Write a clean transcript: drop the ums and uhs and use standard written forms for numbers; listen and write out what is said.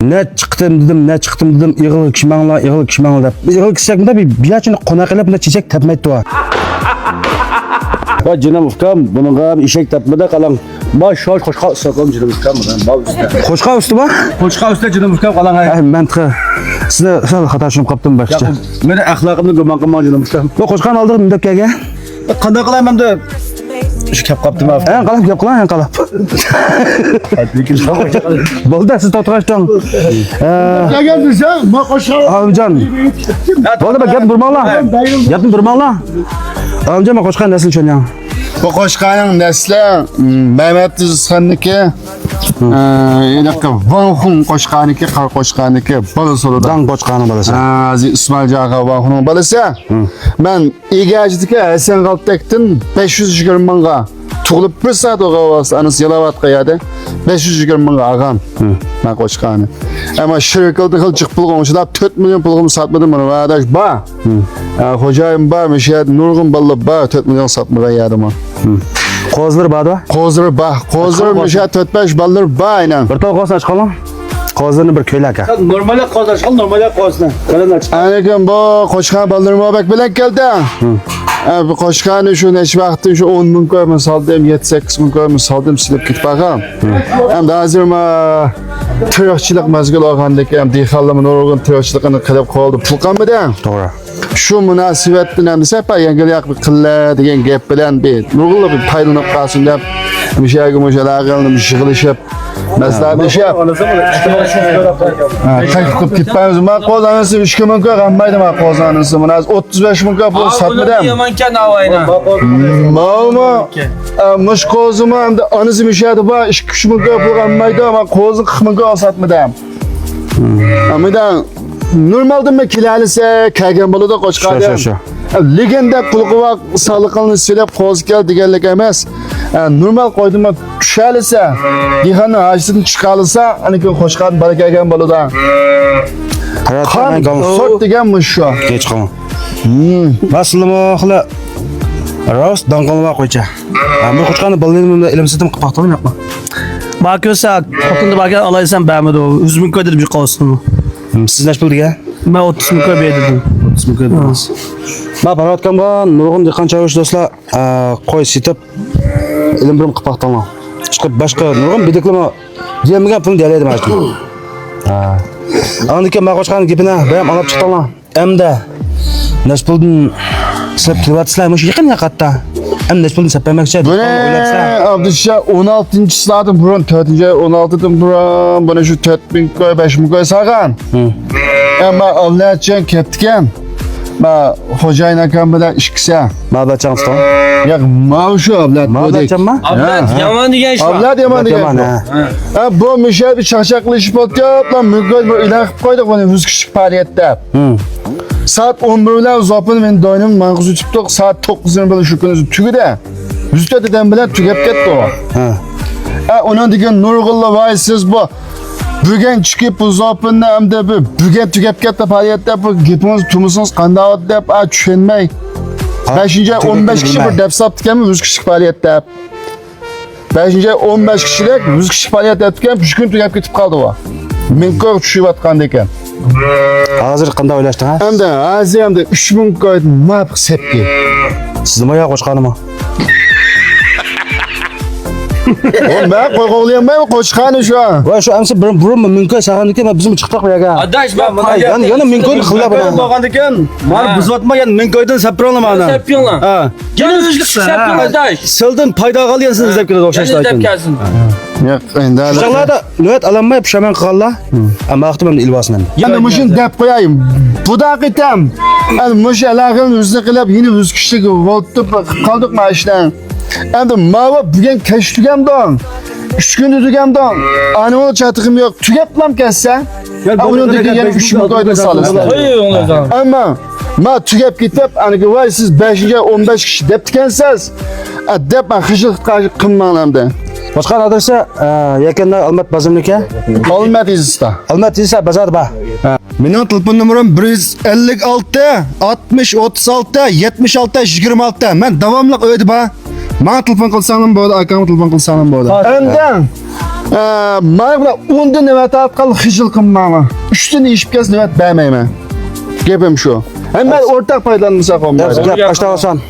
Ne çıktım dedim, yığıl kişmangla dep. Yığıl kişmangda bir yaşını konak elep ne çiçek tepmeydi o. Ba canım ufkam, bunun gam işek tepmede kalan. Ba şoş koşka sakalım canım ufkam. Koşka üstü ba? Koşka üstü canım ufkam kalan hay. Ben tıkı. Size hata şunu kaptım bakışça. Mene ahlakımda göman kılman canım ufkam. Bu koşkan aldırdım müdek kege. Kanda kalayım hem de. Şu kep kaptım abi. Kep kalan kalap. Boldu siz totuğaştan. Ne geldin sen? Ma koşar. Amcan. Boldu bak yapın durmala. Yapın durmala. Amcan ma koşkan nasıl çönüyor? Bu koşkanın nesli Mehmet San'daki Van Hun koşkanıki, kar koşkanıki balı soluda. Dan koşkanın balası. Aziz İsmail Cağa Van Hun'un balısı. Ben İGA'cıdaki Esen Kalptek'tin 520 manga. Tuğulup bir saat o kavası anısı Yalavat kayada 520 manga ağam. Ben koşkanı. Ama şirkıldı kılcık pul komşuda 4 milyon pulgumu satmadım bana. Arkadaş ba. Hocayım ba, müşahit Nurgun balı ba 4 milyon satmaya yardım o. Kozları bağda? Kozları ba. Kozları müşahit 4-5 balları ba aynen. Bir tane kozunu açalım. Kozlarını bir köyle aka. Normalde koz açalım, normalde kozunu. Kalın aç. Aleyküm bu koşkan balları muhabbet bilek geldi. Bu koşkanı şu neş vakti şu 10 bin koyma saldım, 7-8 bin koyma saldım silip git bakalım. Hem de hazır mı tırıkçılık mezgul olgandaki hem dihallımın orgun tırıkçılığını kılıp koydu. Pulkan mı den? Doğru. Şu münasebetten hem de sepa yengeliyak bir kılla diyen gep bilen bir nurgullu bir paylanıp kalsın deyip müşahı müşahı bir şıkılışıp mesela bir şey yap. Takip gitmemiz mi? Kozanısı 3 bin koy kalmaydı mı kozanısı? 35 bin koy bu satmadım. Yamanken havayla. Mağma mış kozumu hem de anısı müşahı var 2 bin koy bu kalmaydı ama kozun 40 bin koy satmadım. Ama da normalde mi kilalise kaygan balı da koşkardım. Legenda kulğuva sağlıkını silip koz gel digenlik emas. Normal koyduğuma düşerse, dihanı ağaçtan çıkarılsa, hani ki koşkan balı kaygan balı da. Kan sort digenmiş şu. Geç kalın. Nasıl mı hala? Rost dangalma koyca. Bu koşkanı balını elimizden kapatalım yapma. Bakıyorsa, kapında bakıyor alaysan beğenmedi o. 100 bin koy dedim şu kalsın. Siz ne yapıldı ya? Ben 30 bin koy beğendim. 30 bin koy beğendim. Ben baratkan ben nurgun dikan çavuş dostlar koy sitip elim birim kapattalım. Çıkıp başka nurgun bidiklama diyemegen pulun diyeleydim açtım. Anındaki ben koşkanın gibine benim alıp çıktalım. Hem de Nespuldun sep kilovatıslaymış yakın yakatta. Hem Nespuldun sepemekçe. Bu ne? Abdüşşah 16. saatin buran 4. 16'dan buran bana şu 4 bin koy 5 bin koy sağan. Ama avlayacağın keptiken. Ma hocayın akam bilen işkise. Ma bacağım tutan. Ya ma şu avlat. Ma bacağım ma? Ablat yaman diyen şu. Avlat yaman diyen. Bu müşahit bir çakçaklı iş bot yap lan mümkün bir ilah koyduk onu 100 kişi faaliyette. Saat 11'ler uzapın ben doynum manguzu çıktık saat 9'ın böyle şükünüzü tügü de. Yüzde dedem bile tügep gitti o. Onun diyen Nurgul'la vay siz bu. Bugün çıkıp uzapın hem de bugün tügep gitti faaliyette bu gipimiz tumusunuz kandavat deyip düşünmeyi. 5. 15 kişi bir dep saptıkken 100 kişi faaliyette. 5. 15 kişilik 100 kişi faaliyet ettikken 3 gün tügep gitip kaldı o. Minko düşüyatkandı eken. Hazır kanda oylaştın ha? Hem de azı hem de 3000 koydum mapık sepki. Siz mi ya koşkanı mı? Oğlum ben koyulayım koşkanı şu an. Vay şu amsa burun mu mümkün sahanlık ama bizim çıktık mı ya ga? Adaş ben Yani mümkün kılla bana. Bakandın. Mal buzlatma yani mümkün sapıralım ana. Sepiyon lan. Gene üzgün sepiyon adaş. Sıldım payda kalıyorsunuz zevkine okşaşlar. Zep gelsin. Yok ende Uşaklarda nöbet alanmayıp şaman kalla. Ama aktım hem de ilbasından. Ben de muşun dep koyayım. Bu da gitem. Yani muş alakın yüzünü kılıp yine 100 kişi voltup kaldık maaştan. Hem de mava bugün keş tügemden. 3 gün tügemden. Animal çatığım yok. Tügetmem kesse. Onun dediği yani 3 gün koydu salısın. Ama ma tügep gitip hani ki vay siz 5. 15 kişi dep tükensiz. Dep ben hışık kımman hem de. Başkan adresi yakında Almat Bazımlık'a. Olmadı izista. Almat ise bazar ba. Benim telefon numaram 156 60 36 76 26. Ben devamlı öyle ba. Bana telefon kılsanım bu arada, akama telefon kılsanım bu arada. Önden Mana 10 navbat atqal xijil qilmayman. 3 dan ishib kelsa navbat bermayman. Gapim shu. Hem ben ortak paylanmışsak olmaydı. Gap başla olsan.